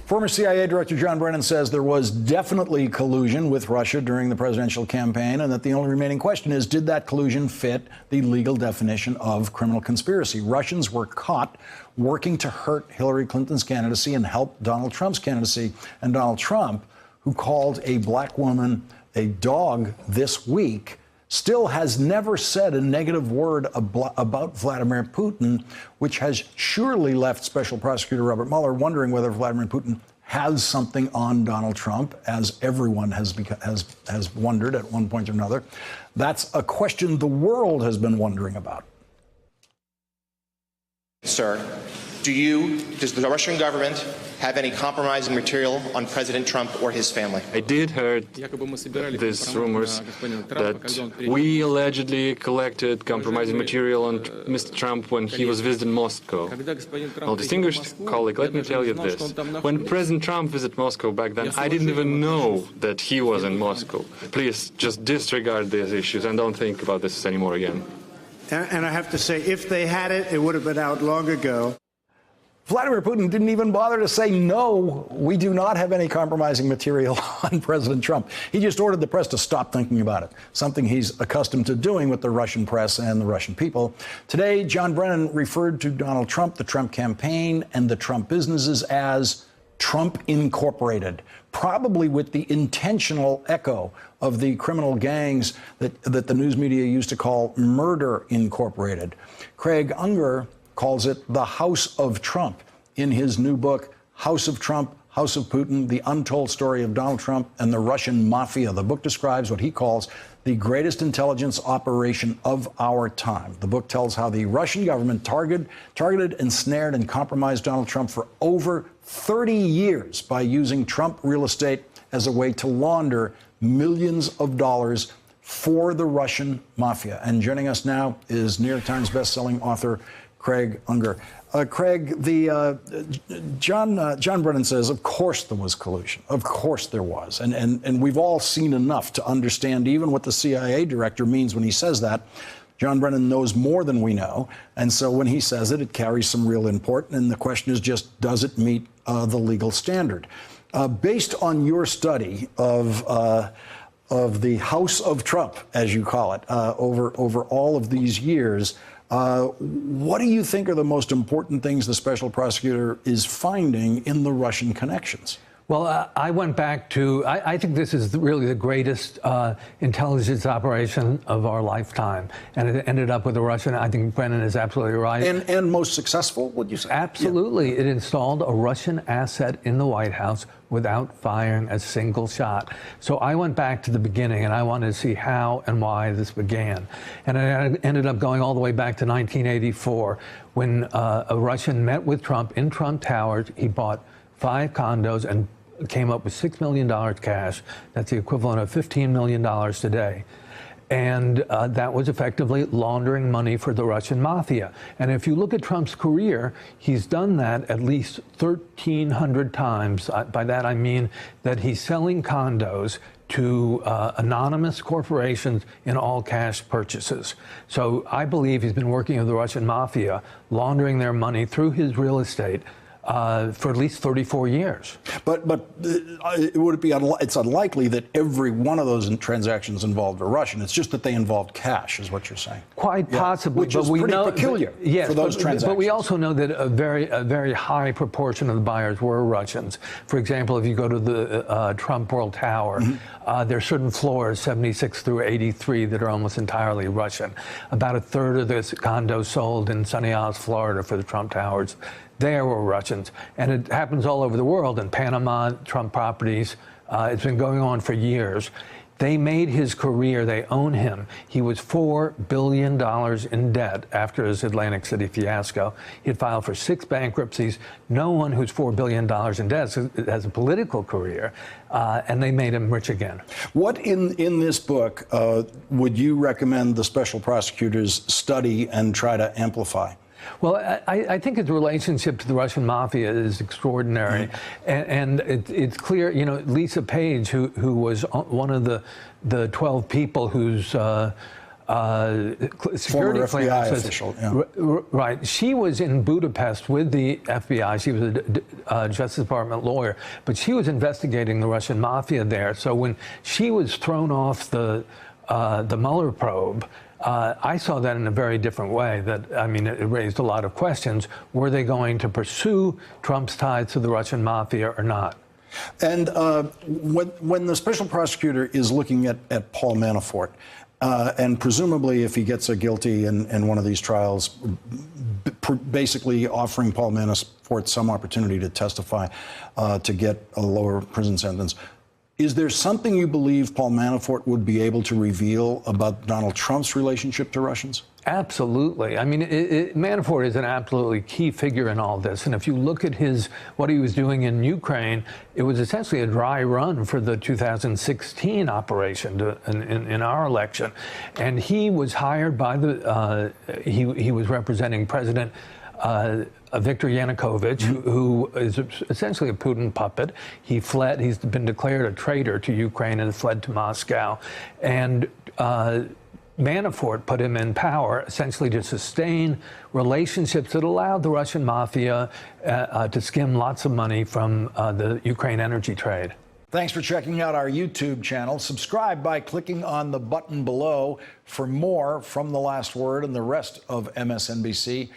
Former CIA Director John Brennan says there was definitely collusion with Russia during the presidential campaign, and that the only remaining question is, did that collusion fit the legal definition of criminal conspiracy? Russians were caught working to hurt Hillary Clinton's candidacy and help Donald Trump's candidacy. And Donald Trump, who called a black woman a dog this week, still has never said a negative word about Vladimir Putin, which has surely left Special Prosecutor Robert Mueller wondering whether Vladimir Putin has something on Donald Trump, as everyone has wondered at one point or another. That's a question the world has been wondering about. Sir, does the Russian government have any compromising material on President Trump or his family? I did heard these rumors that we allegedly collected compromising material on Mr. Trump when he was visiting Moscow. Well, distinguished colleague, let me tell you this. When President Trump visited Moscow back then, I didn't even know that he was in Moscow. Please just disregard these issues and don't think about this anymore again. And I have to say, if they had it, it would have been out long ago. Vladimir Putin didn't even bother to say, no, we do not have any compromising material on President Trump. He just ordered the press to stop thinking about it, something he's accustomed to doing with the Russian press and the Russian people. Today, John Brennan referred to Donald Trump, the Trump campaign, and the Trump businesses as Trump Incorporated, probably with the intentional echo of the criminal gangs that the news media used to call Murder Incorporated. Craig Unger calls it the House of Trump in his new book, House of Trump, House of Putin, The Untold Story of Donald Trump and the Russian Mafia. The book describes what he calls the greatest intelligence operation of our time. The book tells how the Russian government targeted, ensnared, and compromised Donald Trump for over 30 years by using Trump real estate as a way to launder millions of dollars for the Russian Mafia. And joining us now is New York Times bestselling author Craig Unger. Craig, John Brennan says, of course there was collusion. Of course there was. And we've all seen enough to understand even what the CIA director means when he says that. John Brennan knows more than we know. And so when he says it, it carries some real import. And the question is just, does it meet the legal standard? Based on your study of the House of Trump, as you call it, over all of these years, what do you think are the most important things the special prosecutor is finding in the Russian connections? Well, I went back to, I think this is really the greatest intelligence operation of our lifetime. And it ended up with a Russian, I think Brennan is absolutely right. And most successful, would you say? Absolutely. Yeah. It installed a Russian asset in the White House without firing a single shot. So I went back to the beginning and I wanted to see how and why this began. And I ended up going all the way back to 1984 when a Russian met with Trump in Trump Towers. He bought 5 condos and came up with $6 million cash. That's the equivalent of $15 million today. And that was effectively laundering money for the Russian mafia. And if you look at Trump's career, he's done that at least 1,300 times. By that I mean that he's selling condos to anonymous corporations in all cash purchases. So I believe he's been working with the Russian mafia, laundering their money through his real estate for at least 34 years. But would it be it's unlikely that every one of those transactions involved a Russian. It's just that they involved cash, is what you're saying. Quite possibly, which is pretty peculiar for those transactions. But we also know that a very high proportion of the buyers were Russians. For example, if you go to the Trump World Tower, there are certain floors, 76 through 83, that are almost entirely Russian. About a third of the condos sold in Sunny Isles, Florida, for the Trump Towers, there were Russians. And it happens all over the world. In Panama, Trump properties, it's been going on for years. They made his career, they own him. He was $4 billion in debt after his Atlantic City fiasco. He had filed for 6 bankruptcies. No one who's $4 billion in debt has a political career, and they made him rich again. What in this book would you recommend the special prosecutors study and try to amplify? Well, I think his relationship to the Russian mafia is extraordinary. And it's clear, you know, Lisa Page, who was one of the 12 people whose security Former FBI clearances. official, yeah. Right. She was in Budapest with the FBI. She was a Justice Department lawyer, but she was investigating the Russian mafia there. So when she was thrown off the Mueller probe, I saw that in a very different way. That, I mean, it raised a lot of questions. Were they going to pursue Trump's ties to the Russian mafia or not? And when the special prosecutor is looking at Paul Manafort, and presumably if he gets a guilty in one of these trials, basically offering Paul Manafort some opportunity to testify to get a lower prison sentence, is there something you believe Paul Manafort would be able to reveal about Donald Trump's relationship to Russians? Absolutely. I mean, Manafort is an absolutely key figure in all this. And if you look at what he was doing in Ukraine, it was essentially a dry run for the 2016 operation in our election. And he was hired by he was representing President Viktor Yanukovych, who is essentially a Putin puppet. He fled. He's been declared a traitor to Ukraine and fled to Moscow. And Manafort put him in power essentially to sustain relationships that allowed the Russian mafia to skim lots of money from the Ukraine energy trade. Thanks for checking out our YouTube channel. Subscribe by clicking on the button below for more from The Last Word and the rest of MSNBC.